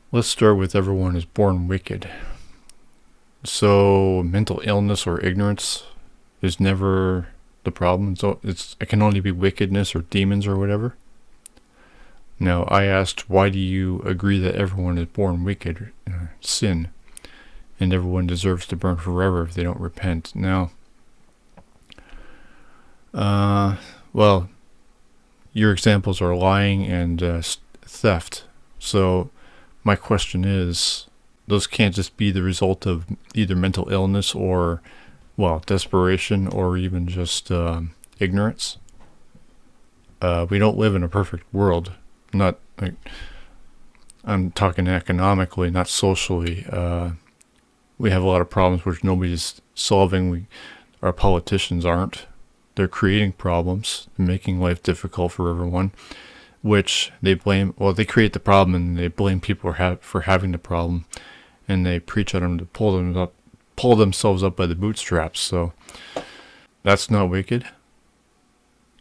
Let's start with everyone is born wicked. So mental illness or ignorance is never the problem. So it can only be wickedness or demons or whatever. Now I asked, why do you agree that everyone is born wicked, sin, and everyone deserves to burn forever if they don't repent? Now, well, your examples are lying and theft. So my question is, those can't just be the result of either mental illness or, well, desperation or even just ignorance. We don't live in a perfect world. Not like, I'm talking economically, not socially. We have a lot of problems which nobody's solving. Our politicians aren't. They're creating problems, making life difficult for everyone, which they blame. Well, they create the problem and they blame people for having the problem, and they preach at them to pull themselves up by the bootstraps. So that's not wicked.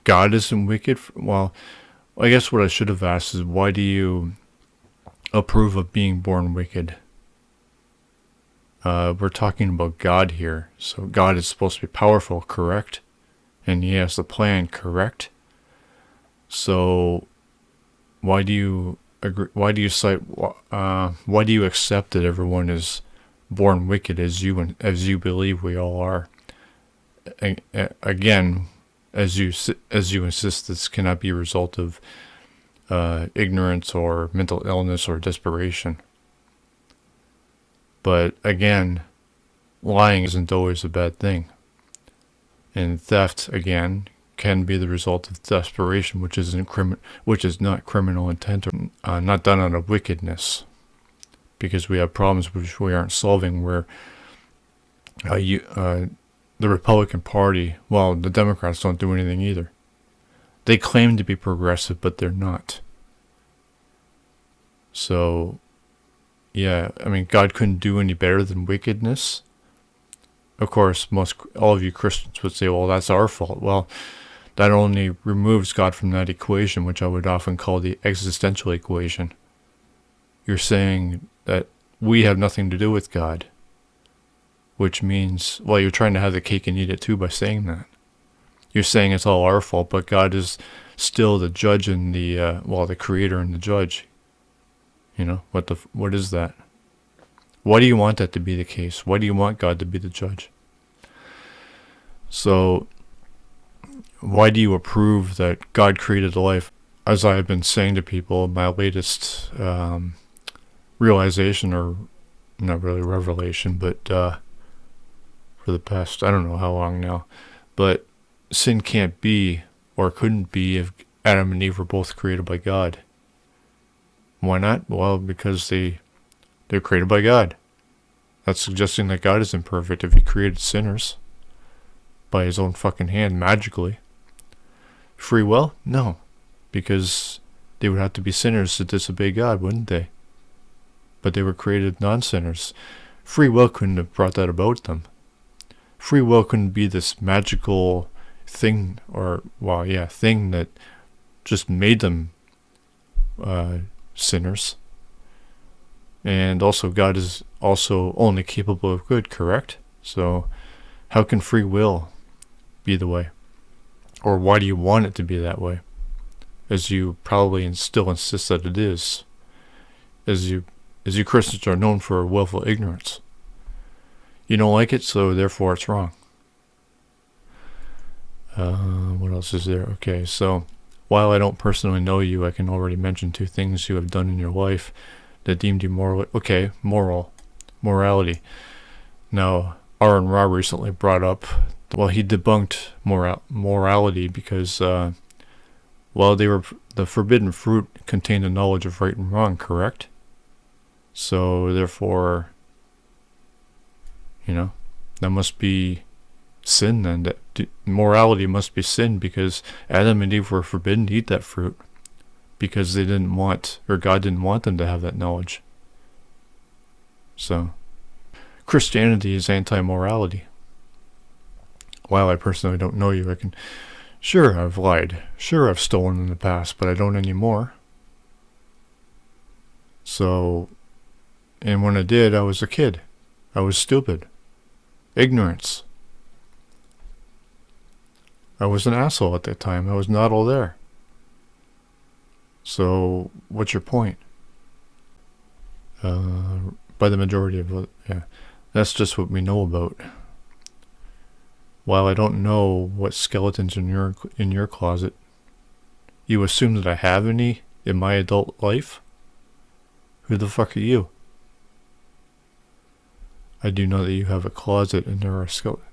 God isn't wicked. Well, I guess what I should have asked is, why do you approve of being born wicked? We're talking about God here. So God is supposed to be powerful, correct? And he has the plan, correct? So why do you agree? Why do you cite? Why do you accept that everyone is born wicked as you believe we all are? Again, as you insist, this cannot be a result of ignorance or mental illness or desperation. But again, lying isn't always a bad thing. And theft, again, can be the result of desperation, which is not criminal intent or not done out of wickedness, because we have problems which we aren't solving. Where the Republican Party, well, the Democrats don't do anything either. They claim to be progressive, but they're not. So, yeah, I mean, God couldn't do any better than wickedness. Of course, all of you Christians would say, well, that's our fault. Well, that only removes God from that equation, which I would often call the existential equation. You're saying that we have nothing to do with God, which means, well, you're trying to have the cake and eat it too by saying that. You're saying it's all our fault, but God is still the judge and the creator and the judge. You know, what is that? Why do you want that to be the case? Why do you want God to be the judge? So, why do you approve that God created life? As I have been saying to people, my latest realization, or not really revelation, but for the past, I don't know how long now, but sin can't be or couldn't be if Adam and Eve were both created by God. Why not? Well, because they're created by God. That's suggesting that God is imperfect if he created sinners by his own fucking hand magically. Free will? No. Because they would have to be sinners to disobey God, wouldn't they? But they were created non-sinners. Free will couldn't have brought that about them. Free will couldn't be this magical thing, thing that just made them sinners. And also, God is also only capable of good, correct? So, how can free will be the way? Or why do you want it to be that way? As you probably still insist that it is. As you Christians are known for willful ignorance. You don't like it, so therefore it's wrong. What else is there? Okay, so while I don't personally know you, I can already mention two things you have done in your life that deemed you moral. Okay, morality. Now, Aaron Ra recently brought up, well, he debunked morality because, the forbidden fruit contained a knowledge of right and wrong, correct? So, therefore, that must be sin then. That morality must be sin because Adam and Eve were forbidden to eat that fruit because they didn't want, or God didn't want them to have that knowledge. So, Christianity is anti-morality. While I personally don't know you, sure, I've lied. Sure, I've stolen in the past, but I don't anymore. So, And when I did, I was a kid. I was stupid. Ignorance. I was an asshole at that time. I was not all there. So, what's your point? By the majority of, yeah, that's just what we know about. While I don't know what skeletons in your closet, you assume that I have any in my adult life? Who the fuck are you? I do know that you have a closet and there are skeletons.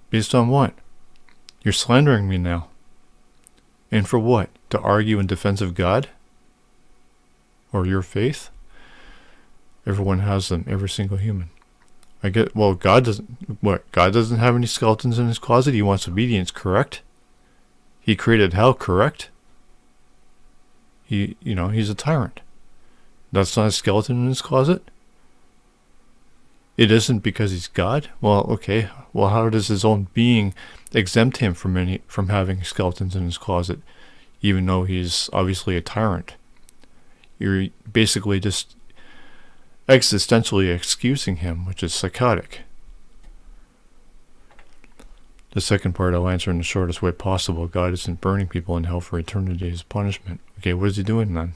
Based on what? You're slandering me now. And for what? To argue in defense of God? Or your faith? Everyone has them, every single human. God doesn't have any skeletons in his closet? He wants obedience, correct? He created hell, correct? He's a tyrant. That's not a skeleton in his closet? It isn't because he's God? Well, okay. Well, how does his own being exempt him from having skeletons in his closet, even though he's obviously a tyrant? You're basically just existentially excusing him, which is psychotic. The second part I'll answer in the shortest way possible. God isn't burning people in hell for eternity as punishment. Okay, what is he doing then?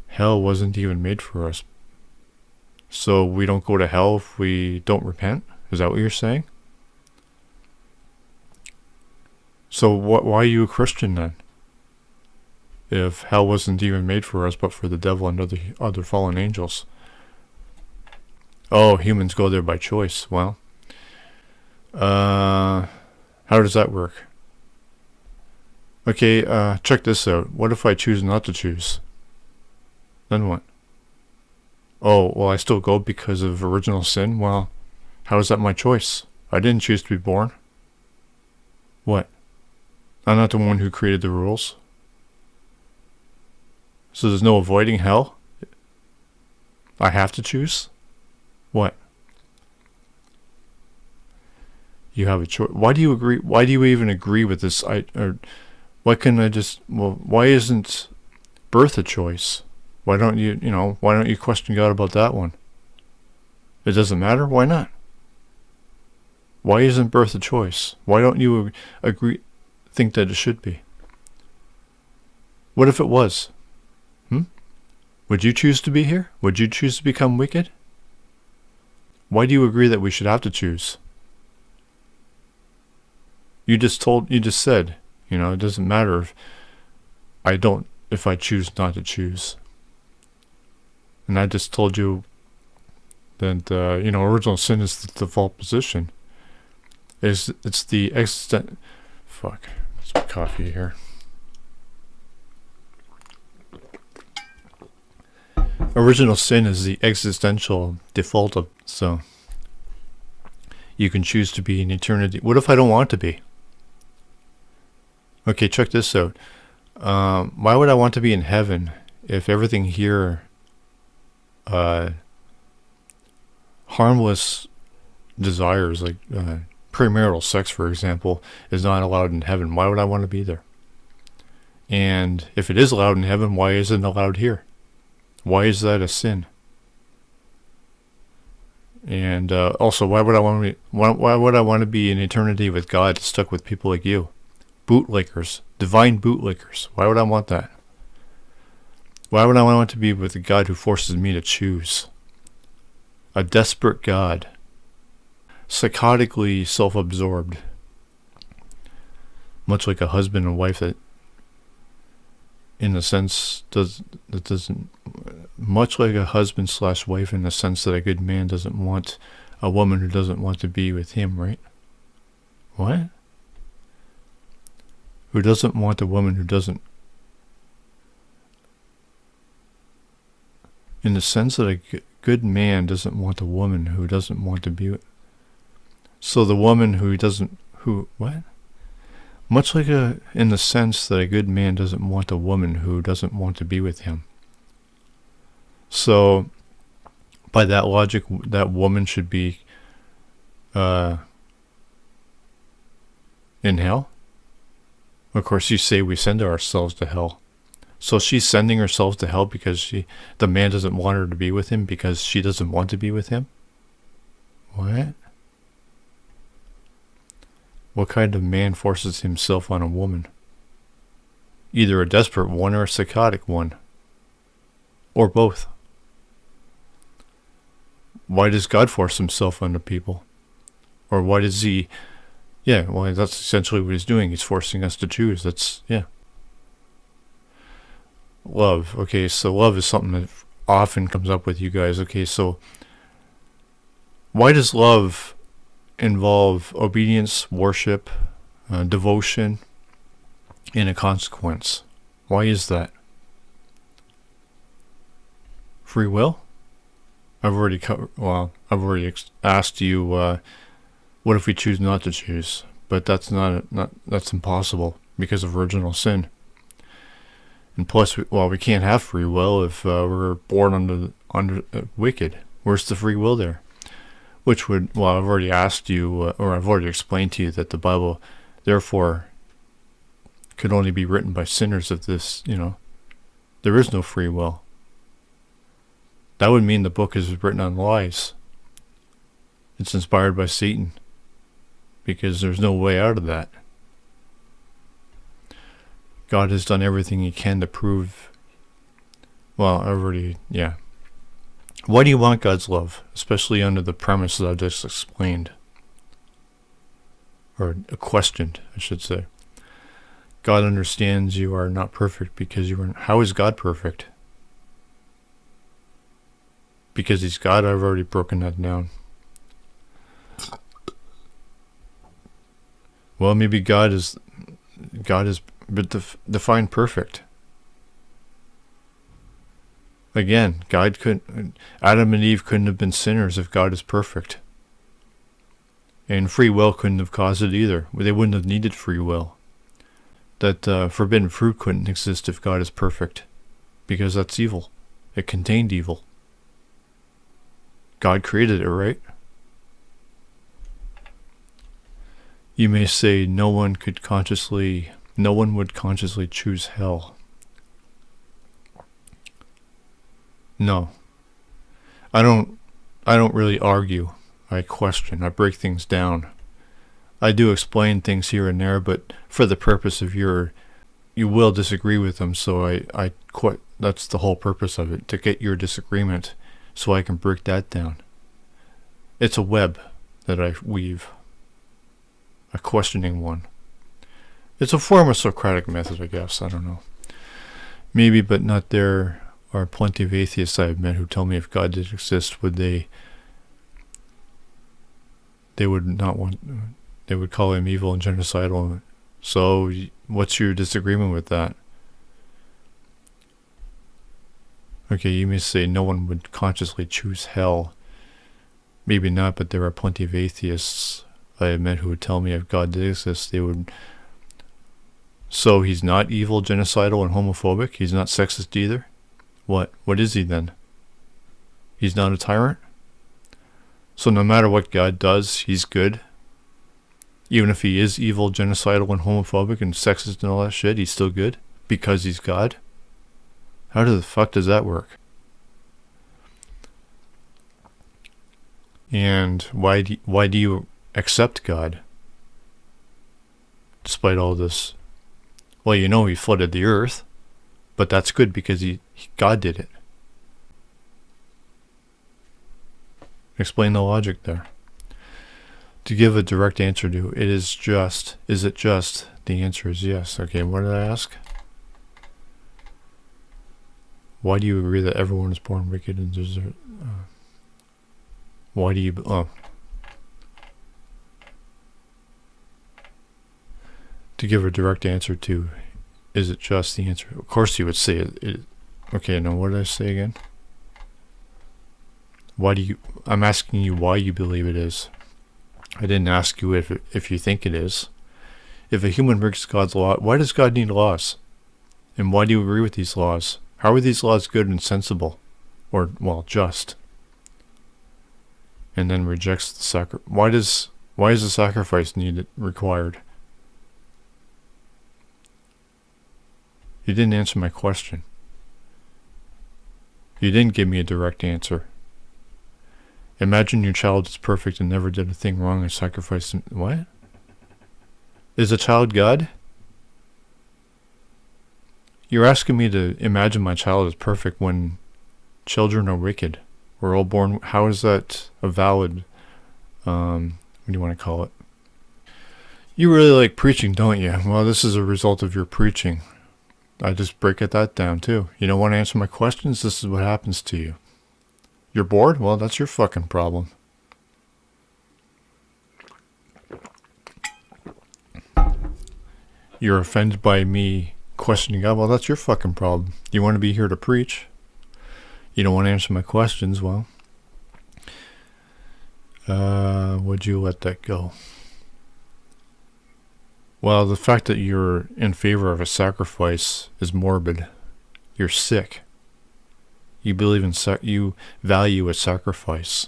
Hell wasn't even made for us. So we don't go to hell if we don't repent? Is that what you're saying? So why are you a Christian then? If hell wasn't even made for us but for the devil and other fallen angels. Oh, humans go there by choice. Well, how does that work? Okay, check this out. What if I choose not to choose? Then what? Oh, well, I still go because of original sin? Well, how is that my choice? I didn't choose to be born. What? I'm not the one who created the rules. So there's no avoiding hell? I have to choose? What? You have a choice. Why do you agree? Why do you even agree with this? Why isn't birth a choice? Why don't you question God about that one? It doesn't matter? Why not? Why isn't birth a choice? Why don't you think that it should be? What if it was? Would you choose to be here? Would you choose to become wicked? Why do you agree that we should have to choose? You just said, it doesn't matter if I choose not to choose. And I just told you that, original sin is the default position. It's the extent. Fuck. Some coffee here. Original sin is the existential default of, so you can choose to be in eternity. What if I don't want to be? Okay, check this out. Why would I want to be in heaven if everything here, harmless desires like premarital sex, for example, is not allowed in heaven? Why would I want to be there? And if it is allowed in heaven, why isn't it allowed here? Why is that a sin? And also, why would I want to be in eternity with God, stuck with people like you, bootlickers, divine bootlickers? Why would I want that? Why would I want to be with a God who forces me to choose? A desperate God, psychotically self-absorbed, much like a husband and wife that, in a sense, much like a husband/wife in the sense that a good man doesn't want a woman who doesn't want to be with him, right? What? Who doesn't want a woman who doesn't... In the sense that a good man doesn't want a woman who doesn't want to be with... So the woman what? Much like in the sense that a good man doesn't want a woman who doesn't want to be with him. So, by that logic, that woman should be in hell? Of course, you say we send ourselves to hell. So she's sending herself to hell because the man doesn't want her to be with him because she doesn't want to be with him? What? What kind of man forces himself on a woman? Either a desperate one or a psychotic one. Or both. Why does God force himself onto people? Or why does he... Yeah, well, that's essentially what he's doing. He's forcing us to choose. Yeah. Love. Okay, so love is something that often comes up with you guys. Okay, so why does love involve obedience, worship, devotion, and a consequence? Why is that? Free will? I've already asked you, what if we choose not to choose? But that's that's impossible because of original sin. And plus, we can't have free will if we're born under wicked. Where's the free will there? Which would, I've already asked you, or I've already explained to you that the Bible, therefore, could only be written by sinners if there is no free will. That would mean the book is written on lies. It's inspired by Satan. Because there's no way out of that. God has done everything he can to prove... Why do you want God's love? Especially under the premise that I just explained. Or questioned, I should say. God understands you are not perfect because you are... How is God perfect? Because he's God. I've already broken that down. Well, maybe God is defined perfect. Again, Adam and Eve couldn't have been sinners if God is perfect. And free will couldn't have caused it either. They wouldn't have needed free will. That forbidden fruit couldn't exist if God is perfect. Because that's evil. It contained evil. God created it, right? You may say no one would consciously choose hell. No. I don't really argue. I question. I break things down. I do explain things here and there, but for the purpose of you will disagree with them, so that's the whole purpose of it, to get your disagreement so I can break that down. It's a web that I weave. A questioning one. It's a form of Socratic method, I guess. I don't know. Maybe, but not there are plenty of atheists I've met who tell me if God did exist, they would not want... They would call him evil and genocidal. So, what's your disagreement with that? Okay, you may say no one would consciously choose hell. Maybe not, but there are plenty of atheists I have met who would tell me if God did exist, they would... So he's not evil, genocidal, and homophobic? He's not sexist either? What? What is he then? He's not a tyrant? So no matter what God does, he's good? Even if he is evil, genocidal, and homophobic, and sexist and all that shit, he's still good? Because he's God? How the fuck does that work? And why do you accept God? Despite all this. Well, he flooded the earth. But that's good because God did it. Explain the logic there. To give a direct answer to, is it just? The answer is yes. Okay, what did I ask? Why do you agree that everyone is born wicked and deserve... why do you... To give a direct answer to, is it just? The answer, of course you would say it. Okay, now what did I say again? I'm asking you why you believe it is. I didn't ask you if you think it is. If a human breaks God's law, why does God need laws? And why do you agree with these laws? How are these laws good and sensible? Or, just? And then rejects the sacrifice. Why is the sacrifice required? You didn't answer my question. You didn't give me a direct answer. Imagine your child is perfect and never did a thing wrong and sacrificed him. What? Is a child God? You're asking me to imagine my child is perfect when children are wicked. We're all born. How is that a valid, what do you want to call it? You really like preaching, don't you? Well, this is a result of your preaching. I just break that down too. You don't want to answer my questions? This is what happens to you. You're bored? Well, that's your fucking problem. You're offended by me questioning God? Well, that's your fucking problem. You want to be here to preach? You don't want to answer my questions? Well, would you let that go? Well, the fact that you're in favor of a sacrifice is morbid. You're sick. You believe in you value a sacrifice.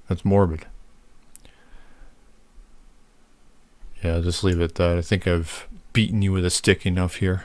That's morbid. Yeah, just leave it at that. I think I've beaten you with a stick enough here.